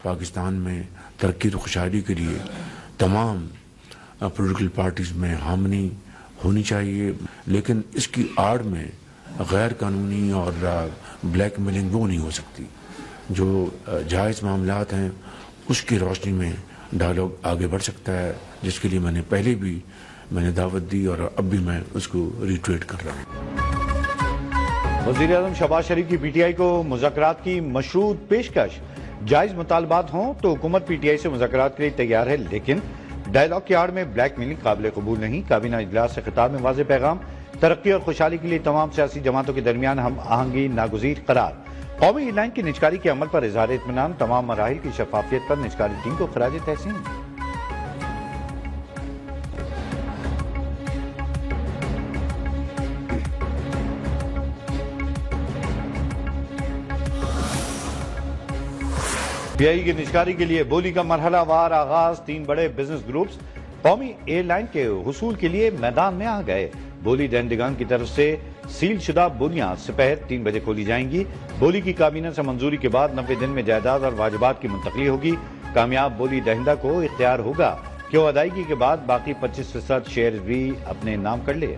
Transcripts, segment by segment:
پاکستان میں ترقی اور خوشحالی کے لیے تمام پولیٹیکل پارٹیز میں ہارمنی ہونی چاہیے، لیکن اس کی آڑ میں غیر قانونی اور بلیک میلنگ وہ نہیں ہو سکتی۔ جو جائز معاملات ہیں اس کی روشنی میں ڈائلاگ آگے بڑھ سکتا ہے، جس کے لیے میں نے پہلے بھی دعوت دی اور اب بھی میں اس کو ریٹویٹ کر رہا ہوں۔ وزیر اعظم شہباز شریف کی پی ٹی آئی کو مذاکرات کی مشروط پیشکش، جائز مطالبات ہوں تو حکومت پی ٹی آئی سے مذاکرات کے لیے تیار ہے، لیکن ڈائلاگ کی آڑ میں بلیک میلنگ قابل قبول نہیں۔ کابینہ اجلاس سے خطاب میں واضح پیغام، ترقی اور خوشحالی کے لیے تمام سیاسی جماعتوں کے درمیان ہم آہنگی ناگزیر قرار۔ قومی ایئر لائن کی نجکاری کے عمل پر اظہار اطمینان، تمام مراحل کی شفافیت پر نجکاری ٹیم کو خراج تحسین۔ پی آئی کی نجکاری کے لیے بولی کا مرحلہ وار آغاز، 3 بڑے بزنس گروپس قومی ایئر لائن کے حصول کے لیے میدان میں آ گئے۔ بولی دہندگان کی طرف سے سیل شدہ بولیاں سپہر 3 بجے کھولی جائیں گی۔ بولی کی کابینہ سے منظوری کے بعد 90 دن میں جائیداد اور واجبات کی منتقلی ہوگی۔ کامیاب بولی دہندہ کو اختیار ہوگا کہ وہ ادائیگی کے بعد باقی 25% شیئر بھی اپنے نام کر لے۔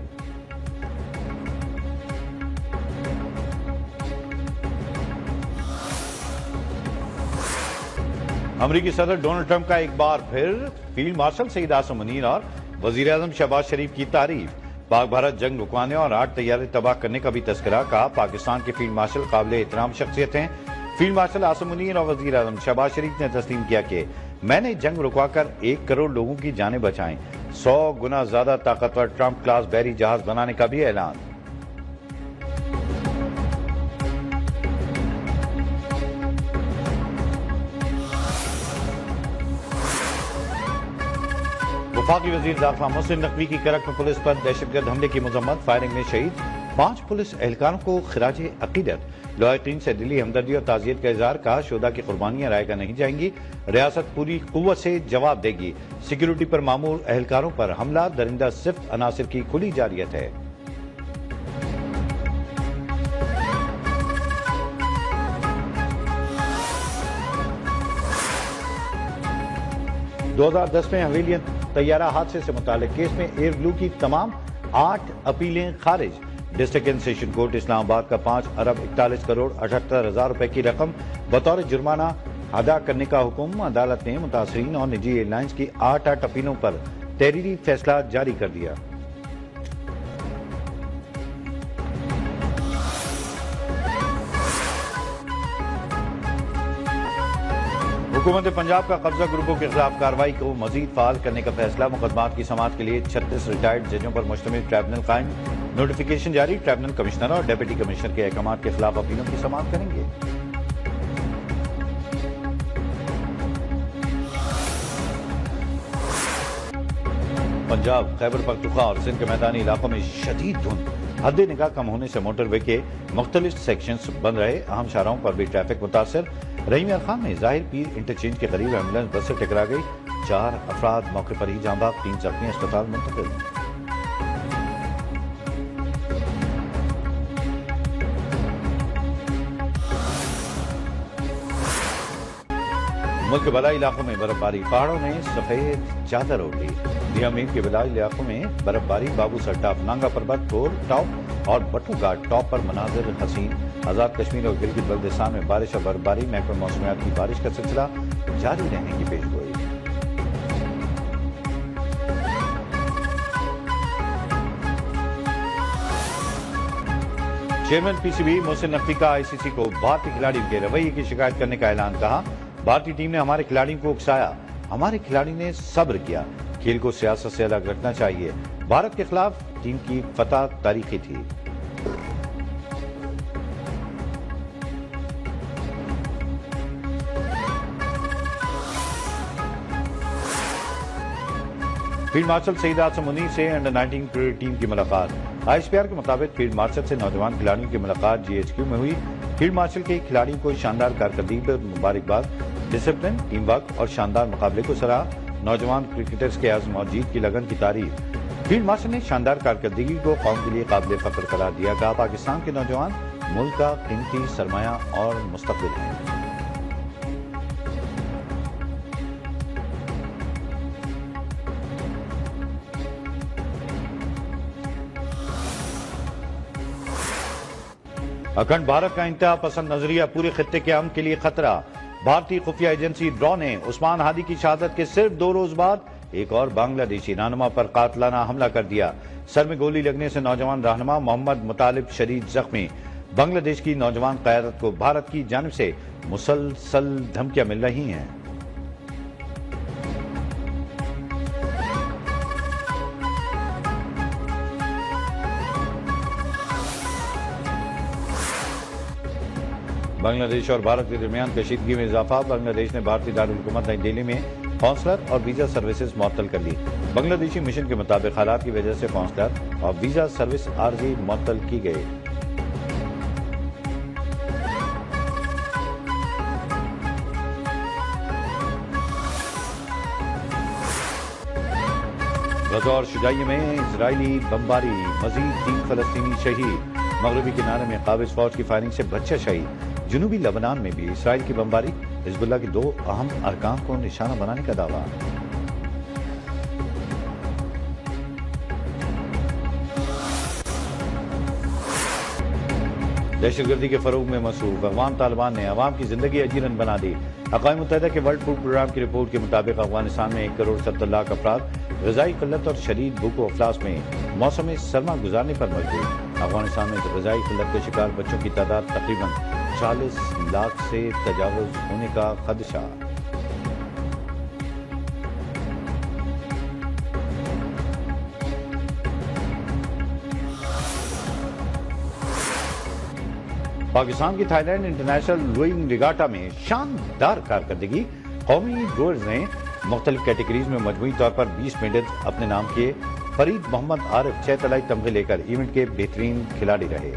امریکی صدر ڈونلڈ ٹرمپ کا ایک بار پھر فیلڈ مارشل سعید عاصم منیر اور وزیر اعظم شہباز شریف کی تعریف۔ پاک بھارت جنگ رکوانے اور 8 طیارے تباہ کرنے کا بھی تذکرہ، کہا پاکستان کے فیلڈ مارشل قابل احترام شخصیت ہیں۔ فیلڈ مارشل عاصم منیر اور وزیر اعظم شہباز شریف نے تسلیم کیا کہ میں نے جنگ رکوا کر 1 کروڑ لوگوں کی جانیں بچائیں۔ 100 گنا زیادہ طاقتور ٹرمپ کلاس بحری جہاز بنانے کا بھی اعلان۔ وفاقی وزیر داخلہ محسن نقوی کی کرک میں پولیس پر دہشت گرد حملے کی مذمت، فائرنگ میں شہید 5 پولیس اہلکاروں کو خراج عقیدت۔ لواحقین سے دلی ہمدردی اور تعزیت کا اظہار، کہا شہداء کی قربانیاں رائے گاہ نہیں جائیں گی، ریاست پوری قوت سے جواب دے گی۔ سیکیورٹی پر مامور اہلکاروں پر حملہ درندہ صفت عناصر کی کھلی جارحیت ہے۔ 2010 میں حویلیت طیارہ حادثے سے متعلق کیس میں ایئر گلو کی تمام 8 اپیلیں خارج۔ ڈسٹرکٹ اینڈ سیشن کورٹ اسلام آباد کا 5 ارب 41 کروڑ 78 ہزار روپے کی رقم بطور جرمانہ ادا کرنے کا حکم۔ عدالت نے متاثرین اور نجی ایئر لائنز کی 8 اپیلوں پر تحریری فیصلہ جاری کر دیا۔ حکومت پنجاب کا قبضہ گروپوں کے خلاف کارروائی کو مزید فعال کرنے کا فیصلہ، مقدمات کی سماعت کے لیے 36 ریٹائرڈ ججوں پر مشتمل ٹریبونل قائم، نوٹیفیکیشن جاری، ٹریبونل کمشنر اور ڈیپٹی کمشنر کے احکامات کے خلاف اپیلوں کی سماعت کریں گے۔ پنجاب، خیبر پختونخوا اور سندھ کے میدانی علاقوں میں شدید دھند، حد نگاہ کم ہونے سے موٹر وے کے مختلف سیکشنز بند رہے، اہم شاہراہوں پر بھی ٹریفک متاثر۔ رحیم یار خان میں ظاہر پیر انٹرچینج کے قریب ایمبولینس بس سے ٹکرا گئی، 4 افراد موقع پر ہی جاں بحق، 3 زخمی اسپتال منتقل۔ ملک کے بلائی علاقوں میں برف باری، پہاڑوں نے سفید چادر اوڑھ لی۔ دیا میر کے بلائی علاقوں میں برف باری، بابو سر ٹاپ، نانگا پربت، ٹور ٹاپ اور بٹو گھاٹ ٹاپ پر مناظر حسین۔ آزاد کشمیر اور گلگت بلتستان میں بارش اور برف باری، محکمہ موسمیات کی بارش کا سلسلہ جاری رہنے کی پیشگوئی۔ Chairman P C B Mohsin Naqvi کا آئی سی سی کو بھارتی کھلاڑیوں کے رویے کی شکایت کرنے کا اعلان، کہا بھارتی ٹیم نے ہمارے کھلاڑیوں کو اکسایا، ہمارے کھلاڑی نے صبر کیا، کھیل کو سیاست سے الگ رکھنا چاہیے، بھارت کے خلاف ٹیم کی فتح تاریخی تھی۔ فیلڈ مارشل سعید عاصم منیر سے انڈر 19 کرکٹ ٹیم کی ملاقات۔ آئی ایس پی آر کے مطابق فیلڈ مارشل سے نوجوان کھلاڑیوں کی ملاقات جی ایچ کیو میں ہوئی۔ فیلڈ مارشل کے کھلاڑیوں کو شاندار کارکردگی پر مبارکباد، ڈسپلن، ٹیم ورک اور شاندار مقابلے کو سراہا۔ نوجوان کرکٹرز کے عزم اور جیت کی لگن کی تعریف۔ فیلڈ مارشل نے شاندار کارکردگی کو قوم کے لیے قابل فخر قرار دیا، کہا پاکستان کے نوجوان ملک کا قیمتی سرمایہ اور مستقبل ہیں۔ اکھنڈ بھارت کا انتہا پسند نظریہ پورے خطے کے امن کے لیے خطرہ. بھارتی خفیہ ایجنسی ڈرا نے عثمان ہادی کی شہادت کے صرف 2 روز بعد ایک اور بنگلہ دیشی رہنما پر قاتلانہ حملہ کر دیا. سر میں گولی لگنے سے نوجوان رہنما محمد مطالب شدید زخمی. بنگلہ دیش کی نوجوان قیادت کو بھارت کی جانب سے مسلسل دھمکیاں مل رہی ہیں. بنگلہ دیش اور بھارت کے درمیان کشیدگی میں اضافہ. بنگلہ دیش نے بھارتی دارالحکومت نئی دہلی میں قونصلر اور ویزا سروسز معطل کر لی. بنگلہ دیشی مشن کے مطابق حالات کی وجہ سے قونصلر اور ویزا سروس عارضی معطل کی گئی. غزہ اور شجاعیہ میں اسرائیلی بمباری. مزید 3 فلسطینی شہید. مغربی کنارے میں قابض فوج کی فائرنگ سے بچہ شہید. جنوبی لبنان میں بھی اسرائیل کی بمباری. حزب اللہ کے 2 اہم ارکان کو نشانہ بنانے کا دعویٰ. دہشت گردی کے فروغ میں مصروف افغان طالبان نے عوام کی زندگی اجیرن بنا دی. اقوام متحدہ کے ورلڈ فوڈ پروگرام کی رپورٹ کے مطابق افغانستان میں 1 کروڑ 70 لاکھ افراد غذائی قلت اور شدید بھوک و افلاس میں موسم سرما گزارنے پر مجبور. افغانستان میں غذائی قلت کے شکار بچوں کی تعداد تقریباً 40 لاکھ سے تجاوز ہونے کا خدشہ. پاکستان کی Thai land international rowing regatta میں شاندار کارکردگی. قومی روئرز نے مختلف کیٹیگریز میں مجموعی طور پر 20 میڈلز اپنے نام کیے. فرید محمد عارف 6 طلائی تمغے لے کر ایونٹ کے بہترین کھلاڑی رہے.